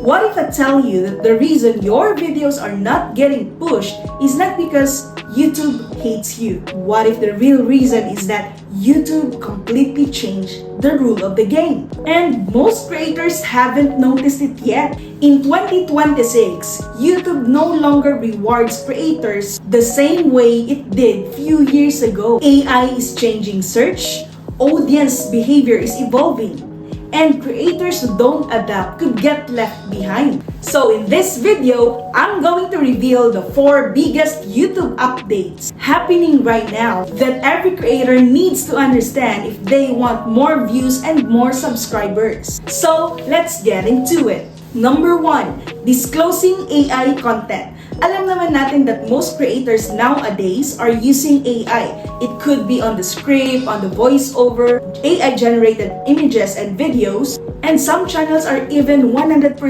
What if I tell you that the reason your videos are not getting pushed is not because YouTube hates you? What if the real reason is that YouTube completely changed the rule of the game? And most creators haven't noticed it yet. In 2026, YouTube no longer rewards creators the same way it did few years ago. AI is changing search, audience behavior is evolving, and creators who don't adapt could get left behind. So in this video, I'm going to reveal the 4 biggest YouTube updates happening right now that every creator needs to understand if they want more views and more subscribers. So let's get into it. Number 1, disclosing AI content. Alam naman natin that most creators nowadays are using AI. It could be on the script, on the voiceover, AI-generated images and videos, and some channels are even 100%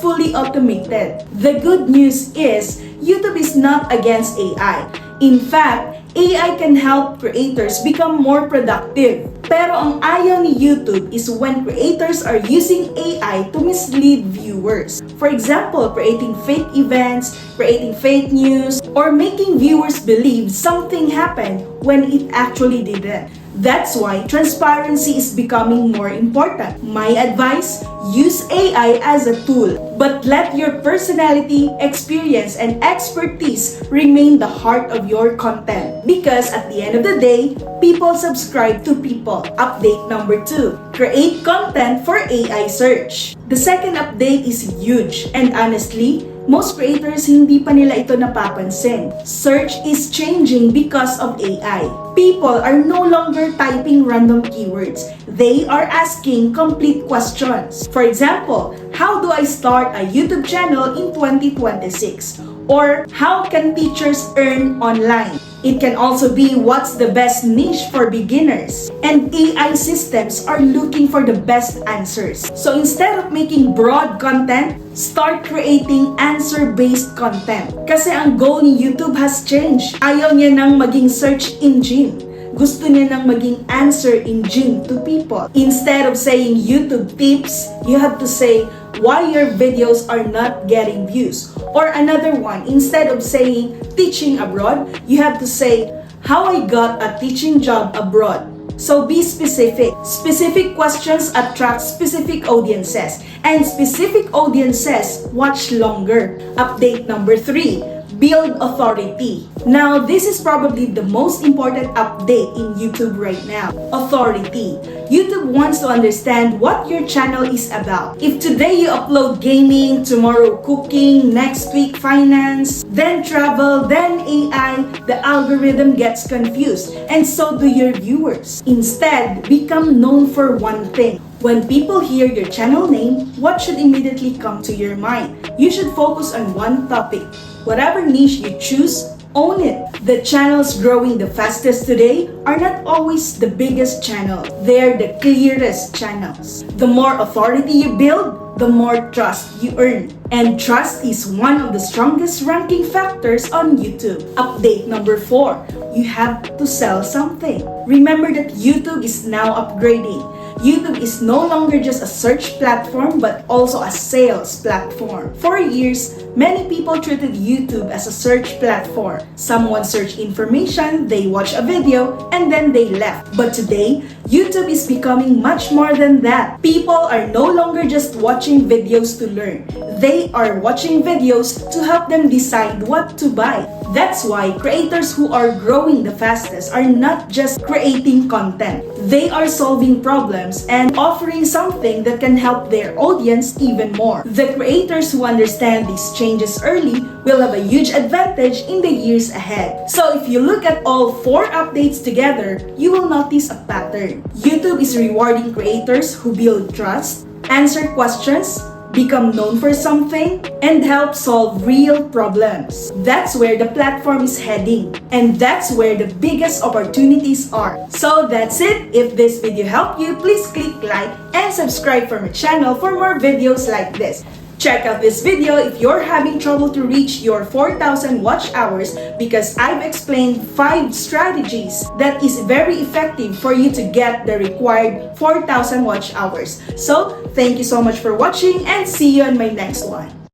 fully automated. The good news is, YouTube is not against AI. In fact, AI can help creators become more productive. Pero ang ayaw ni YouTube is when creators are using AI to mislead viewers. For example, creating fake events, creating fake news, or making viewers believe something happened when it actually didn't. That's why transparency is becoming more important. My advice, use AI as a tool, but let your personality, experience, and expertise remain the heart of your content. Because at the end of the day, people subscribe to people. Update number 2, create content for AI search. The second update is huge, and honestly, most creators hindi pa nila ito napapansin. Search is changing because of AI. People are no longer typing random keywords. They are asking complete questions. For example, how do I start a YouTube channel in 2026? Or how can teachers earn online? It can also be what's the best niche for beginners. And AI systems are looking for the best answers. So instead of making broad content, start creating answer-based content. Kasi ang goal ni YouTube has changed. Ayaw niya nang maging search engine. Gusto niya nang maging answer engine to people. Instead of saying YouTube tips, you have to say why your videos are not getting views. Or another one, instead of saying teaching abroad, you have to say how I got a teaching job abroad. So be specific. Specific questions attract specific audiences, and specific audiences watch longer. Update number 3. Build authority. Now, this is probably the most important update in YouTube right now. Authority. YouTube wants to understand what your channel is about. If today you upload gaming, tomorrow cooking, next week finance, then travel, then AI, the algorithm gets confused, and so do your viewers. Instead, become known for one thing. When people hear your channel name, what should immediately come to your mind? You should focus on one topic. Whatever niche you choose, own it. The channels growing the fastest today are not always the biggest channel. They're the clearest channels. The more authority you build, the more trust you earn. And trust is one of the strongest ranking factors on YouTube. Update number 4. You have to sell something. Remember that YouTube is now upgrading. YouTube is no longer just a search platform but also a sales platform. For years, many people treated YouTube as a search platform. Someone searched information, they watched a video, and then they left. But today, YouTube is becoming much more than that. People are no longer just watching videos to learn. They are watching videos to help them decide what to buy. That's why creators who are growing the fastest are not just creating content. They are solving problems and offering something that can help their audience even more. The creators who understand these changes early will have a huge advantage in the years ahead. So if you look at all 4 updates together, you will notice a pattern. YouTube is rewarding creators who build trust, answer questions, become known for something, and help solve real problems. That's where the platform is heading, and that's where the biggest opportunities are. So that's it. If this video helped you, please click like and subscribe for my channel for more videos like this. Check out this video if you're having trouble to reach your 4,000 watch hours because I've explained 5 strategies that is very effective for you to get the required 4,000 watch hours. So, thank you so much for watching and see you on my next one.